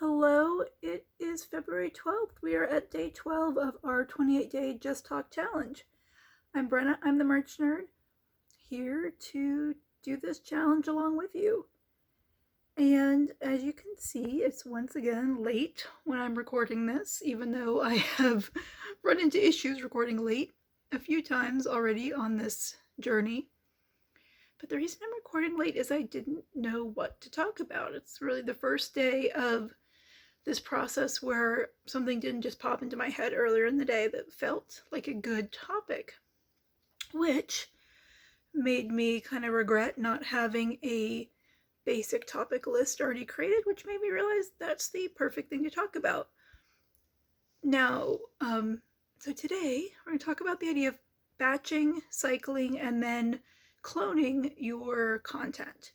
Hello. It is February 12th. We are at day 12 of our 28-day Just Talk Challenge. I'm Brenna. I'm the Merch Nerd, here to do this challenge along with you. And as you can see, it's once again late when I'm recording this, even though I have run into issues recording late a few times already on this journey. But the reason I'm recording late is I didn't know what to talk about. It's really the first day of this process where something didn't just pop into my head earlier in the day that felt like a good topic, which made me kind of regret not having a basic topic list already created, which made me realize that's the perfect thing to talk about. Now, so today we're going to talk about the idea of batching, cycling, and then cloning your content.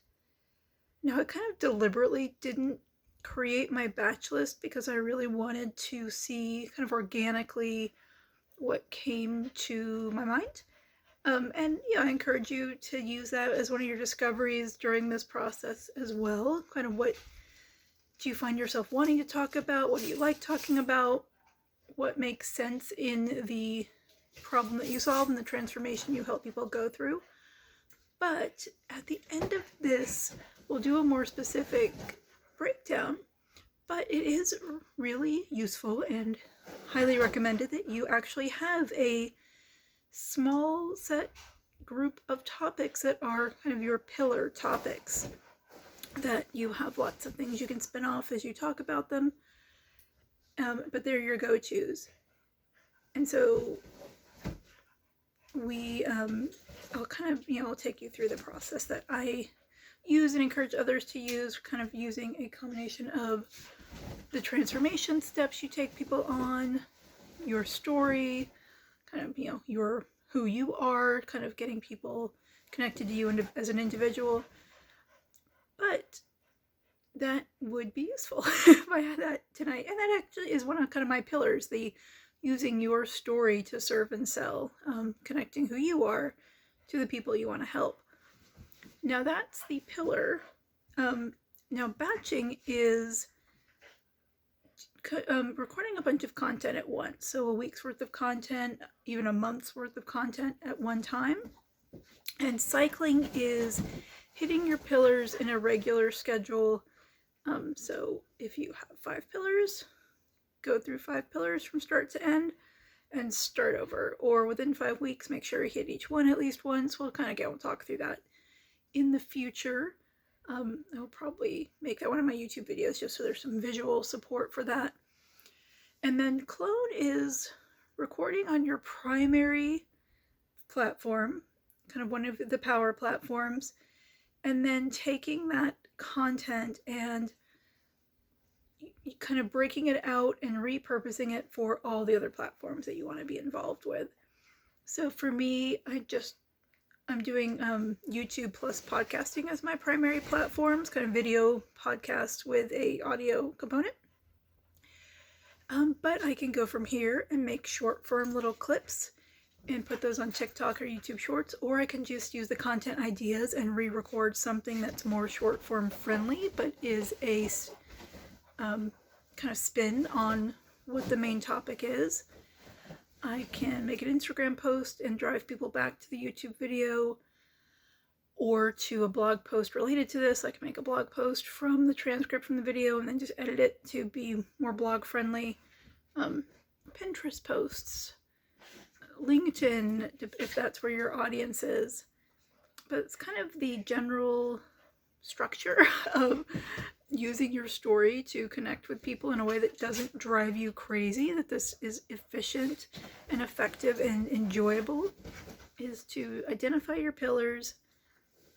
Now, I kind of deliberately didn't create my batch list because I really wanted to see kind of organically what came to my mind. And I encourage you to use that as one of your discoveries during this process as well. Kind of what do you find yourself wanting to talk about? What do you like talking about? What makes sense in the problem that you solve and the transformation you help people go through? But at the end of this, we'll do a more specific breakdown, but it is really useful and highly recommended that you actually have a small set group of topics that are kind of your pillar topics, that you have lots of things you can spin off as you talk about them, but they're your go-tos. And so I'll kind of, I'll take you through the process that I use and encourage others to use, kind of using a combination of the transformation steps you take people on, your story, kind of, your who you are, kind of getting people connected to you as an individual. But that would be useful if I had that tonight. And that actually is one of kind of my pillars, the using your story to serve and sell, connecting who you are to the people you want to help. Now that's the pillar. Now batching is recording a bunch of content at once. So a week's worth of content, even a month's worth of content at one time. And cycling is hitting your pillars in a regular schedule. So if you have 5 pillars, go through 5 pillars from start to end and start over. Or within 5 weeks, make sure you hit each one at least once. We'll kind of go and talk through that in the future. I'll probably make that one of my YouTube videos just so there's some visual support for that. And then clone is recording on your primary platform, kind of one of the power platforms, and then taking that content and kind of breaking it out and repurposing it for all the other platforms that you want to be involved with. So for me, I'm doing YouTube plus podcasting as my primary platforms, kind of video podcast with a audio component. But I can go from here and make short form little clips and put those on TikTok or YouTube Shorts, or I can just use the content ideas and re-record something that's more short form friendly, but is a kind of spin on what the main topic is. I can make an Instagram post and drive people back to the YouTube video or to a blog post related to this. I can make a blog post from the transcript from the video and then just edit it to be more blog friendly. Pinterest posts, LinkedIn, if that's where your audience is. But it's kind of the general structure of using your story to connect with people in a way that doesn't drive you crazy, that this is efficient and effective and enjoyable, is to identify your pillars,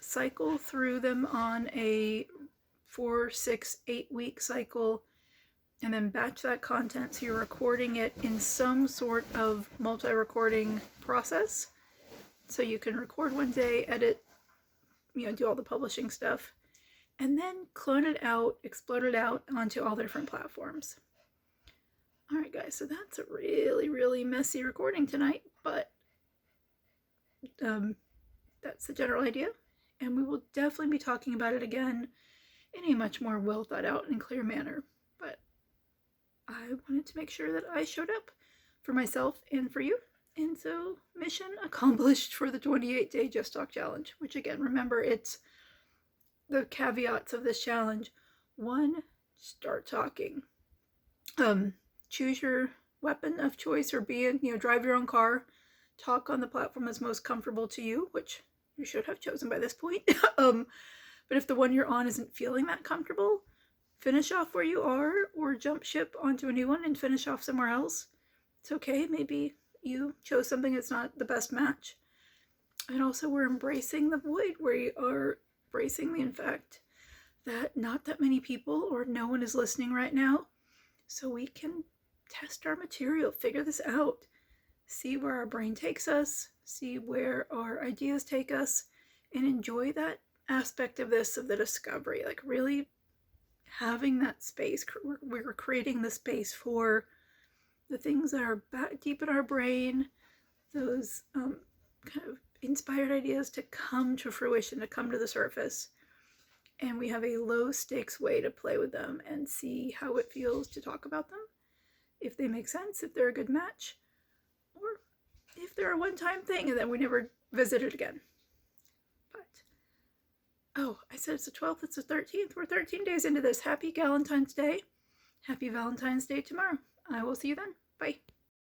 cycle through them on a 4, 6, 8 week cycle, and then batch that content so you're recording it in some sort of multi-recording process. So you can record one day, edit, do all the publishing stuff, and then clone it out, explode it out onto all the different platforms. All right, guys, so that's a really, really messy recording tonight, but that's the general idea, and we will definitely be talking about it again in a much more well thought out and clear manner. But I wanted to make sure that I showed up for myself and for you. And so, mission accomplished for the 28-day Just Talk Challenge, which again, remember, it's the caveats of this challenge. 1, start talking. Choose your weapon of choice, or drive your own car. Talk on the platform that's most comfortable to you, which you should have chosen by this point. But if the one you're on isn't feeling that comfortable, finish off where you are, or jump ship onto a new one and finish off somewhere else. It's okay. Maybe you chose something that's not the best match. And also, we're embracing the void. We are embracing the fact that not that many people or no one is listening right now. So we can test our material, figure this out, see where our brain takes us, see where our ideas take us, and enjoy that aspect of this, of the discovery. Like, really having that space. We're creating the space for the things that are deep in our brain, those kind of inspired ideas to come to fruition, to come to the surface. And we have a low stakes way to play with them and see how it feels to talk about them, if they make sense, if they're a good match, or if they're a one-time thing and then we never visit it again. But, oh, I said it's the 12th, it's the 13th. We're 13 days into this. Happy Galentine's Day. Happy Valentine's Day tomorrow. I will see you then. Bye.